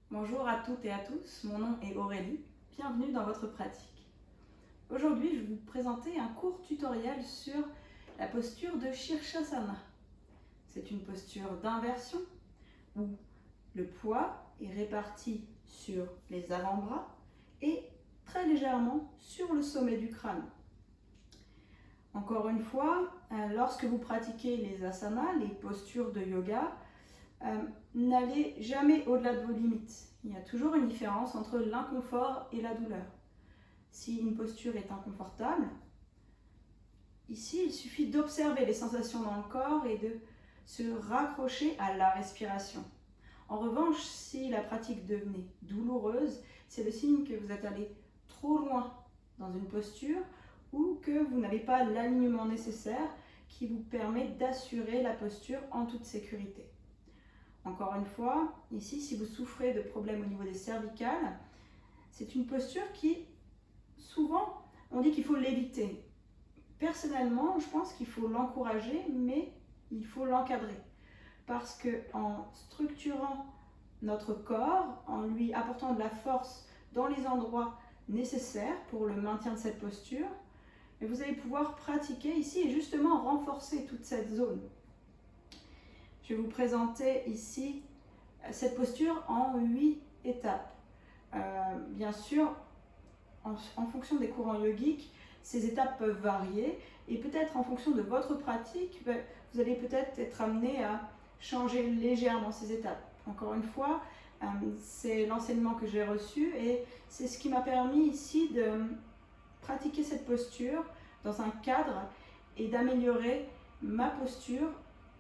Bonjour à toutes et à tous, mon nom est Aurélie, bienvenue dans votre pratique. Aujourd'hui, je vais vous présenter un court tutoriel sur la posture de Shirshasana. C'est une posture d'inversion où le poids est réparti sur les avant-bras et très légèrement sur le sommet du crâne. Encore une fois, lorsque vous pratiquez les asanas, les postures de yoga, n'allez jamais au-delà de vos limites. Il y a toujours une différence entre l'inconfort et la douleur. Si une posture est inconfortable, ici il suffit d'observer les sensations dans le corps et de se raccrocher à la respiration. En revanche, si la pratique devenait douloureuse, c'est le signe que vous êtes allé trop loin dans une posture ou que vous n'avez pas l'alignement nécessaire qui vous permet d'assurer la posture en toute sécurité. Encore une fois, ici, si vous souffrez de problèmes au niveau des cervicales, c'est une posture qui, souvent, on dit qu'il faut l'éviter. Personnellement, je pense qu'il faut l'encourager, mais il faut l'encadrer. Parce qu'en structurant notre corps, en lui apportant de la force dans les endroits nécessaires pour le maintien de cette posture, vous allez pouvoir pratiquer ici et justement renforcer toute cette zone. Je vais vous présenter ici cette posture en 8 étapes. Bien sûr, en fonction des courants yogiques, ces étapes peuvent varier et peut-être en fonction de votre pratique, vous allez peut-être être amené à changer légèrement ces étapes. Encore une fois, c'est l'enseignement que j'ai reçu et c'est ce qui m'a permis ici de pratiquer cette posture dans un cadre et d'améliorer ma posture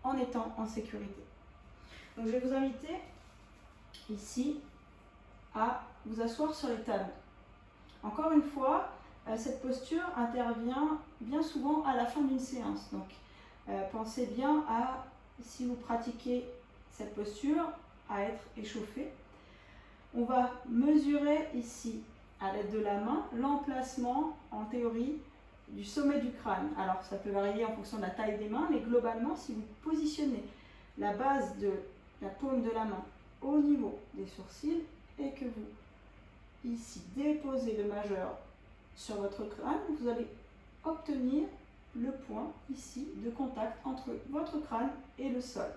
en étant en sécurité. Donc je vais vous inviter ici à vous asseoir sur les tables. Encore une fois, cette posture intervient bien souvent à la fin d'une séance. Donc pensez bien à, si vous pratiquez cette posture, à être échauffé. On va mesurer ici, à l'aide de la main, l'emplacement en théorie du sommet du crâne. Alors ça peut varier en fonction de la taille des mains, mais globalement, si vous positionnez la base de la paume de la main au niveau des sourcils et que vous, ici, déposez le majeur sur votre crâne, vous allez obtenir le point, ici, de contact entre votre crâne et le sol.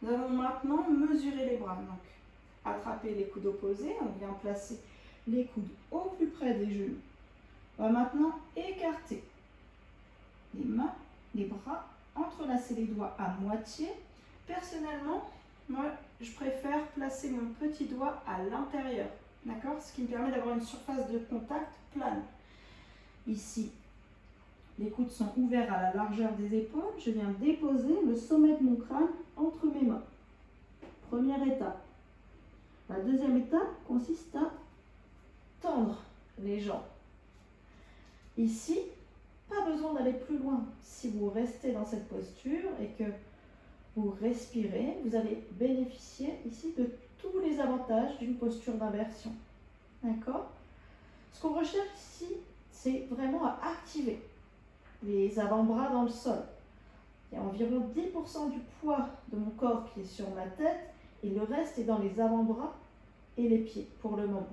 Nous allons maintenant mesurer les bras. Donc, attraper les coudes opposés, on vient placer les coudes au plus près des genoux. On va maintenant écarter les mains, les bras, entrelacer les doigts à moitié. Personnellement, moi, je préfère placer mon petit doigt à l'intérieur, d'accord? Ce qui me permet d'avoir une surface de contact plane. Ici, les coudes sont ouverts à la largeur des épaules. Je viens déposer le sommet de mon crâne entre mes mains. Première étape. La deuxième étape consiste à tendre les jambes. Ici, pas besoin d'aller plus loin. Si vous restez dans cette posture et que vous respirez, vous allez bénéficier ici de tous les avantages d'une posture d'inversion. D'accord? Ce qu'on recherche ici, c'est vraiment à activer les avant-bras dans le sol. Il y a environ 10% du poids de mon corps qui est sur ma tête et le reste est dans les avant-bras et les pieds pour le moment.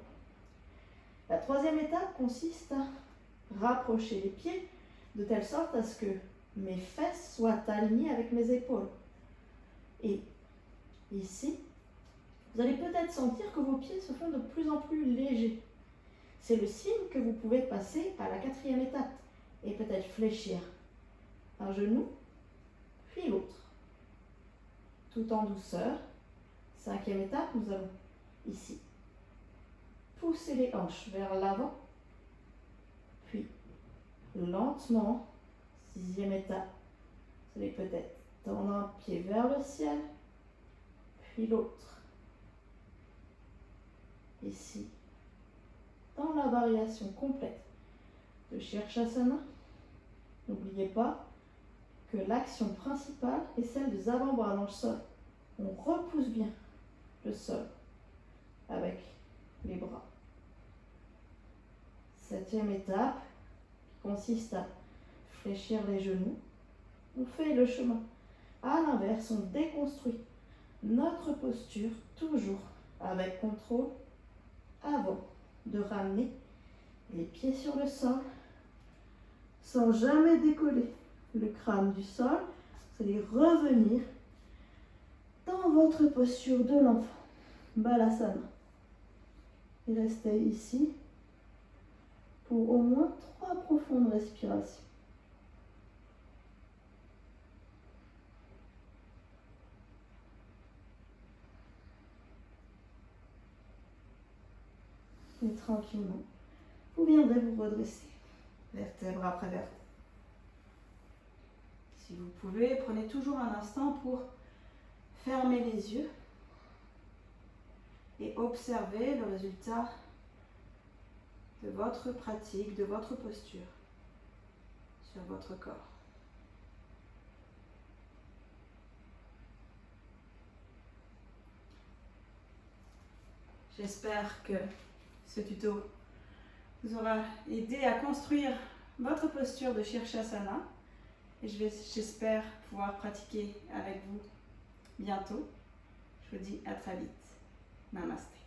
La troisième étape consiste à rapprocher les pieds de telle sorte à ce que mes fesses soient alignées avec mes épaules. Et ici, vous allez peut-être sentir que vos pieds se font de plus en plus légers. C'est le signe que vous pouvez passer à la quatrième étape et peut-être fléchir un genou, puis l'autre. Tout en douceur. Cinquième étape, nous allons ici pousser les hanches vers l'avant, puis lentement, sixième étape, vous allez peut-être tendre un pied vers le ciel, puis l'autre. Ici, dans la variation complète de Shirshasana, n'oubliez pas que l'action principale est celle des avant-bras dans le sol. On repousse bien le sol avec les bras. Septième étape qui consiste à fléchir les genoux. On fait le chemin. À l'inverse, on déconstruit notre posture toujours avec contrôle, avant de ramener les pieds sur le sol, sans jamais décoller le crâne du sol. Vous allez revenir dans votre posture de l'enfant, Balasana. Et restez ici pour au moins 3 profondes respirations. Et tranquillement, vous viendrez vous redresser, vertèbre après vertèbre. Si vous pouvez, prenez toujours un instant pour fermer les yeux et observer le résultat de votre pratique, de votre posture sur votre corps. J'espère que ce tuto vous aura aidé à construire votre posture de Shirshasana et j'espère pouvoir pratiquer avec vous bientôt. Je vous dis à très vite. Namasté.